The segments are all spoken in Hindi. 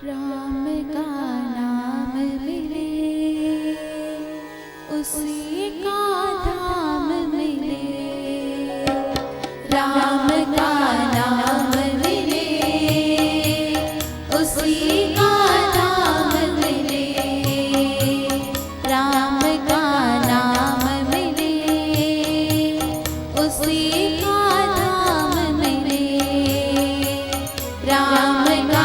राम का नाम मिले उसी का धाम मिले। राम का नाम मिले उसी का धाम मिले। राम का नाम मिले उसी का धाम मिले। राम का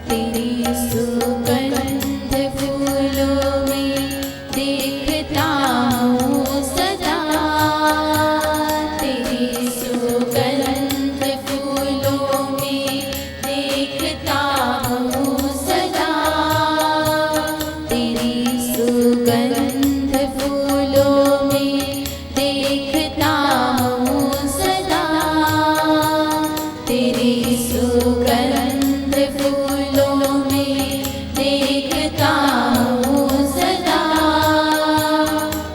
तेरी सुगंध फूलों में देखता हूँ सदा। तेरी सुगंध फूलों में देखता हूँ सदा। तेरी सुगंध फूलों में देखता हूँ सदा। तेरी सुगंध फूलों में देखता हूँ सदा।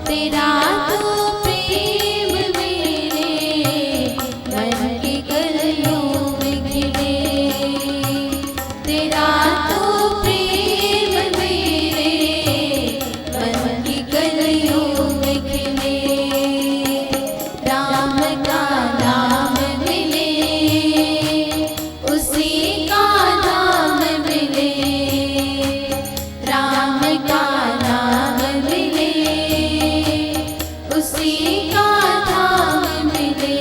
तेरा तो प्रेम मेरे मन की गलियों में खिले। तेरा तो प्रेम मेरे मन की गलियों में खिले। राम का नाम मिले उसी का धाम मिले। राम का नाम मिले उसी का धाम मिले।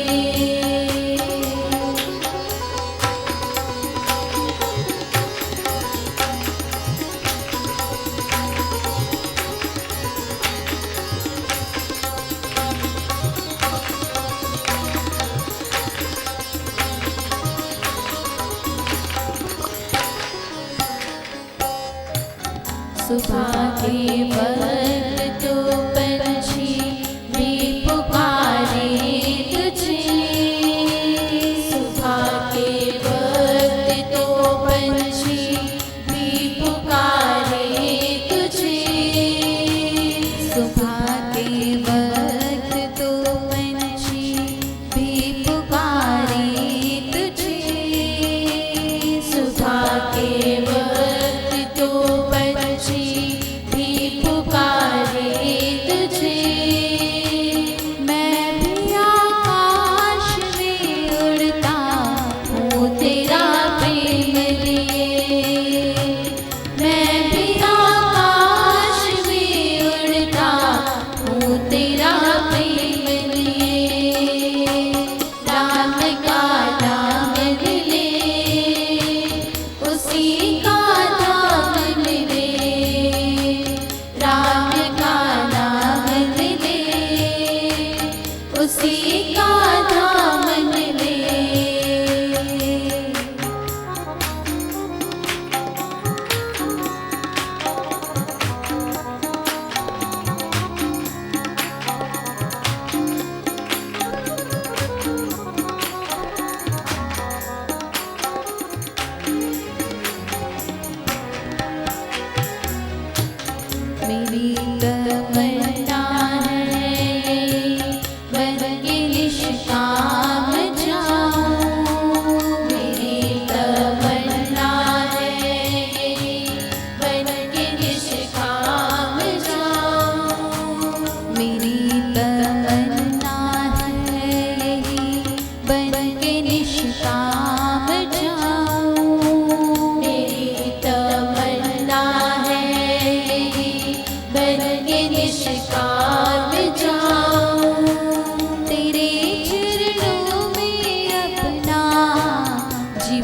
सुबह के वक्त तो पंछी भी पुकारे तुझे। सुबह के वक्त तो पंछी भी पुकारे तुझे। सुबह के वक्त तो पंछी भी पुकारे तुझे। सुबह के वक्त तो पंछी भी पुकारे तुझे। मैं भी आकाश में उड़ता हूँ तेरा प्रेम लिए। मैं भी आकाश में उड़ता हूँ तेरा प्रेम लिए। राम का नाम मिले उसी का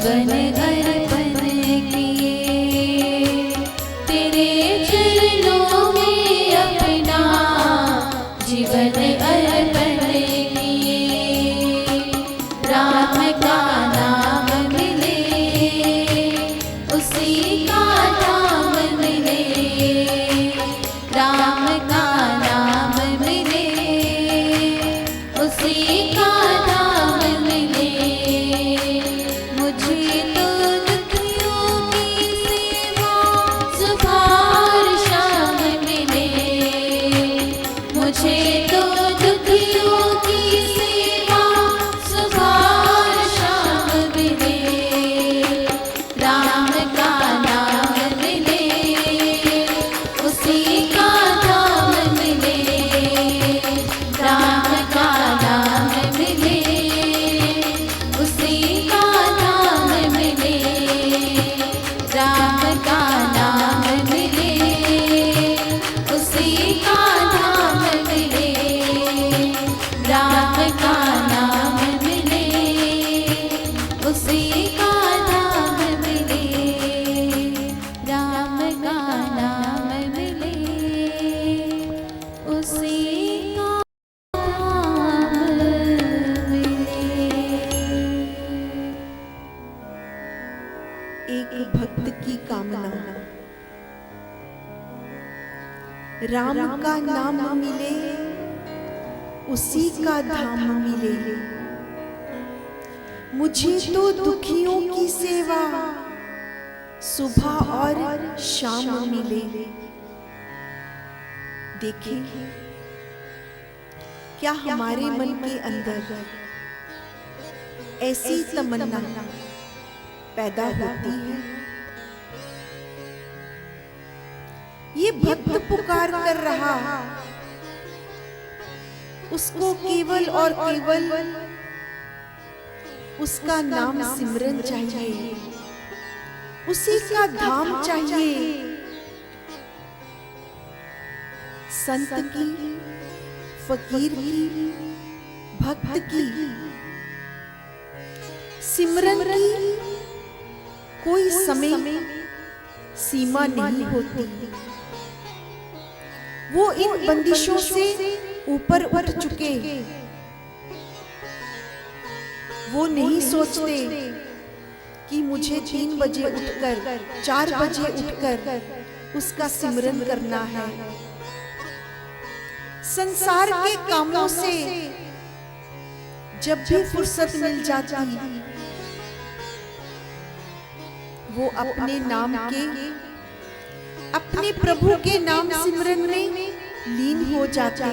जीवन अर्पण किए, तेरे चरणों में अपना जीवन अर्पण किए। राम का नाम मिले, उसी का धाम मिले, राम का नाम मिले, उसी का धाम मिले। मुझे तो दुखियों की सेवा सुबह और शाम मिले, मुझे तो दुखियों की सेवा सुबह और शाम मिले। राम का नाम मिले, उसी का धाम मिले, राम का नाम मिले, उसी का धाम मिले, राम का नाम मिले, उसी का धाम मिले, राम का नाम मिले, उसी का धाम मिले, राम का नाम मिले, उसी का धाम मिले। एक भक्त की कामना, राम का नाम मिले, उसी का धाम मिले। मुझे तो दुखियों की सेवा सुबह और शाम मिले। देखिए, क्या हमारे मन के अंदर ऐसी तमन्ना पैदा होती है? ये भक्त पुकार कर रहा, उसको केवल और केवल उसका नाम सिमरन चाहिए, उसी का धाम चाहिए। संत की, फकीर की, भक्त की सिमरन की कोई समय सीमा नहीं होती। वो इन बंदिशों से ऊपर उठ चुके। वो नहीं सोचते कि मुझे 3 बजे उठकर, 4 बजे उठकर उसका सिमरन करना है। संसार के कामों से जब भी फुर्सत मिल जाती, वो अपने नाम के, अपने प्रभु के नाम सिमरन में लीन हो जाते।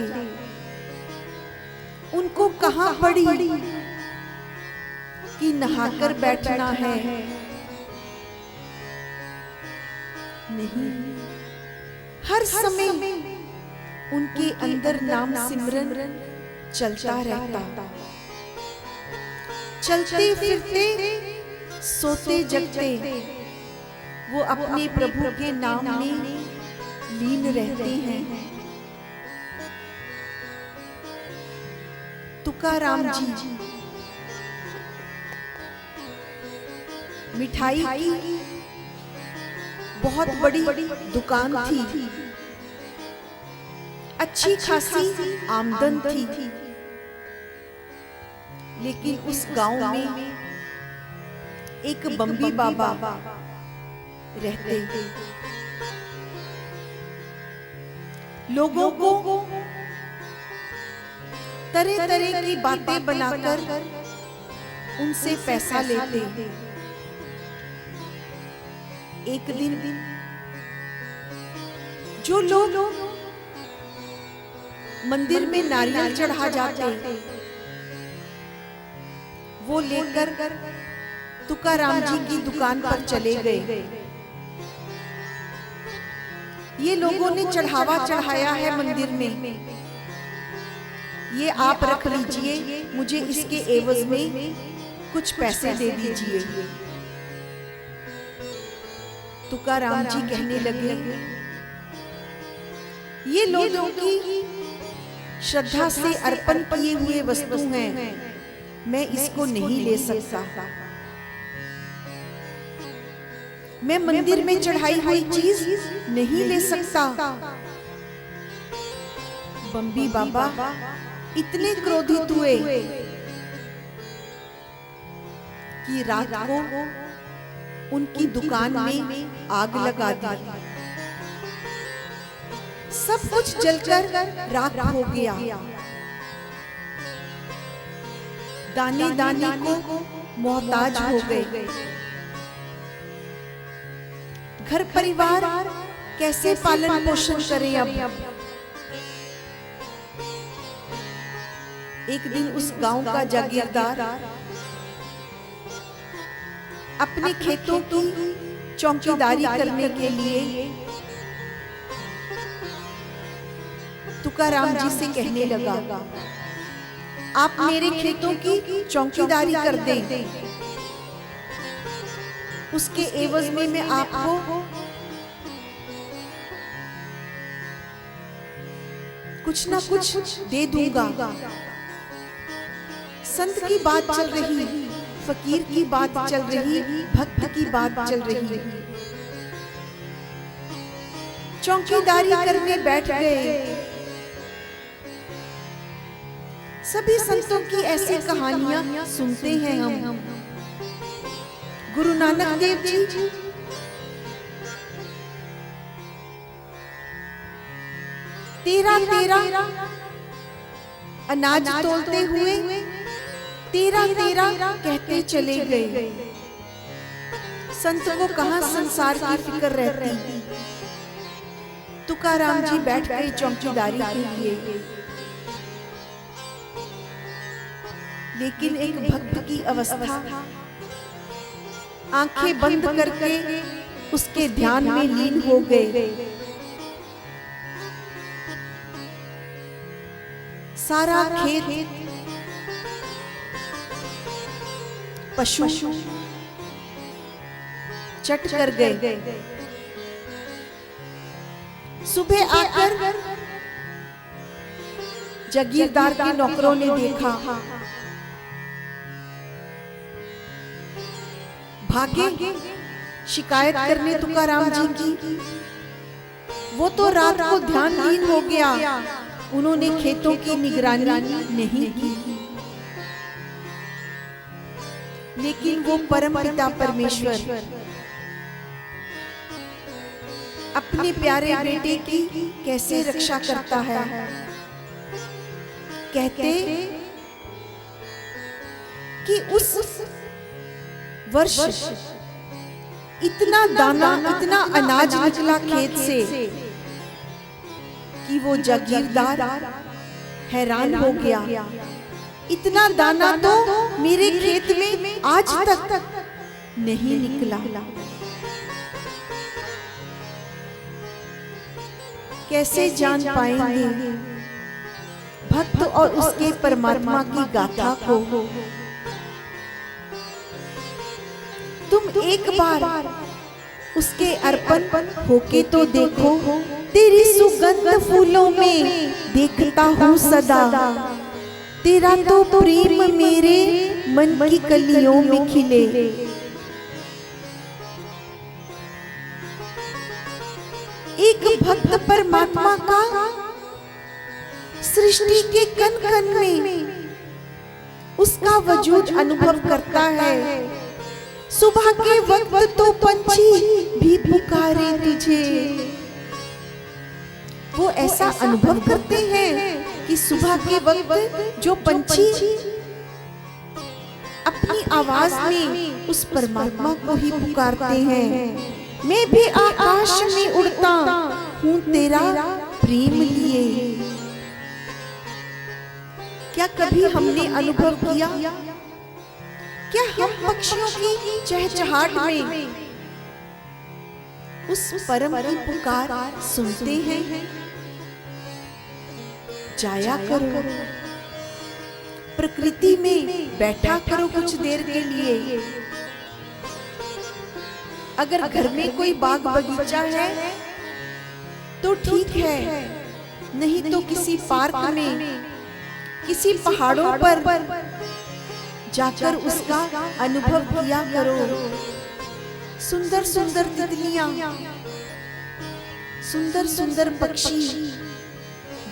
उनको कहां पड़ी कि नहाकर बैठना है? नहीं, हर समय उनके अंदर नाम सिमरन चलता रहता। चलते फिरते, सोते जगते वो अपने प्रभु के नाम में लीन रहते हैं। तुकाराम जी मिठाई की बहुत बड़ी दुकान थी, अच्छी खासी आमदन थी, लेकिन उस गांव में एक बम्बी बाबा रहते। लोगों को तरह तरह की बातें बनाकर उनसे पैसा लेते। एक दिन जो लोग मंदिर में नारियल चढ़ा जाते, वो लेकर तुकाराम जी की दुकान पर चले गए। ये लोगों ने चढ़ावा चढ़ाया है मंदिर में, ये आप रख लीजिए, मुझे इसके एवज में कुछ पैसे दे दीजिए। तुकाराम जी कहने लगे, ये लोगों की श्रद्धा से अर्पण किए हुए वस्तु हैं, मैं इसको नहीं ले सकता। मैं मंदिर में चढ़ाई हुई चीज नहीं ले सकता। बम्बी बाबा इतने क्रोधित हुए कि रात को उनकी दुकान में आग लगा दी। सब कुछ जलकर राख हो गया। दाने दाने को मोहताज हो गए। घर परिवार कैसे पालन पोषण करें अब? एक दिन उस गांव का जागीरदार अपने खेतों की चौकीदारी करने के लिए तुकाराम जी से कहने लगा, आप मेरे खेतों की चौकीदारी कर दें, उसके एवज में मैं आपको कुछ ना कुछ दे दूंगा। संत की बात चल रही, फकीर की बात चल रही, भक्त की बात चल रही। चौकीदारी करने बैठ गए। सभी संतों की ऐसी कहानियां सुनते हैं हम। गुरु नानक देव जी तेरा अनाज तोलते हुए तेरा कहते चले गए। संत को कहां संसार की फिक्र रहती। तुकाराम जी बैठ गए चौकीदारी के लिए। लेकिन एक भक्त की अवस्था, आंखें बंद करके उसके ध्यान में लीन हो गए। सारा खेत पशु चट कर गए। सुबह आकर जागीरदार के नौकरों ने देखा, भागे शिकायत करने तुकाराम जी की। वो तो रात को ध्यानहीन हो गया, उन्होंने खेतों की निगरानी नहीं की। लेकिन वो परम पिता परमेश्वर अपने प्यारे बेटे की कैसे रक्षा करता है। कहते कि उस वर्ष इतना दाना, इतना अनाज निकला खेत से कि वो जागीरदार हैरान हो गया। इतना दाना तो मेरे खेत में आज तक नहीं निकला। कैसे जान पाएंगे भक्त और उसके परमात्मा की गाथा को। तुम एक बार उसके अर्पण होके तो देखो, तेरी सुगंध फूलों में देखता हूँ सदा। तेरा तो प्रेम मेरे मन की कलियों में खिले। एक भक्त परमात्मा का सृष्टि के कण कण में उसका वजूद अनुभव करता है। सुबह के वक्त तो पंछी भी पुकारे तुझे। वो ऐसा अनुभव करते हैं कि सुबह के वक्त जो पंछी अपनी आवाज में उस परमात्मा को ही पुकारते हैं। मैं भी आकाश में उड़ता हूँ तेरा प्रेम लिए। क्या कभी हमने अनुभव किया? क्या हम पक्षियों की चहचहाट में उस परम की पुकार सुनते हैं? जाया करो, प्रकृति में बैठा करो कुछ देर के लिए। अगर घर में कोई बाग बगीचा है तो ठीक है, नहीं तो किसी पार्क में, किसी पहाड़ों पर जाकर उसका अनुभव किया करो। सुंदर सुंदर तितलियां, सुंदर सुंदर पक्षी,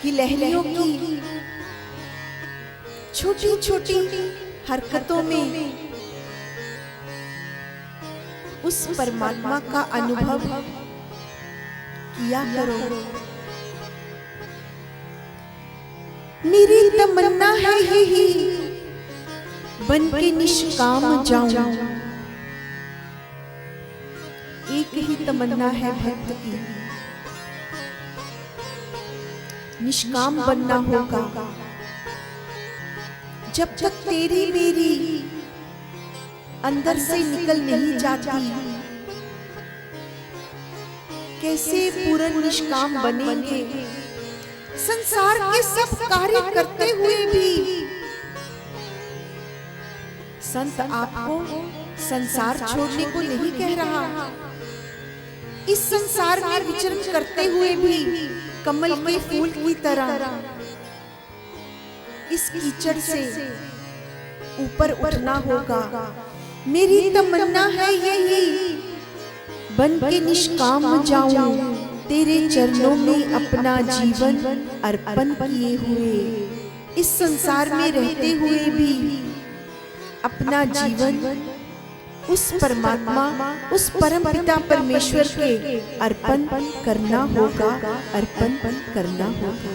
गिलहरियों की छोटी छोटी हरकतों में उस परमात्मा का अनुभव किया करो। मेरी तमन्ना है यही, बन के निष्काम जाऊं। एक ही तमन्ना है भक्त की, निष्काम बनना होगा। जब तक तेरी मेरी अंदर से निकल नहीं जाती, कैसे पूर्ण निष्काम बनेंगे? संसार के सब कार्य करते हुए भी संत आपको संसार छोड़ने को नहीं कह रहा। इस संसार में विचरण करते हुए भी कमल के फूल की तरह इस कीचड़ से ऊपर उठना होगा। मेरी तमन्ना है यही, बन के निष्काम जाऊं, तेरे चरणों में अपना जीवन अर्पण किए हुए। इस संसार में रहते हुए भी अपना जीवन उस परमात्मा, उस परम पिता परमेश्वर के अर्पण करना होगा, अर्पण करना होगा।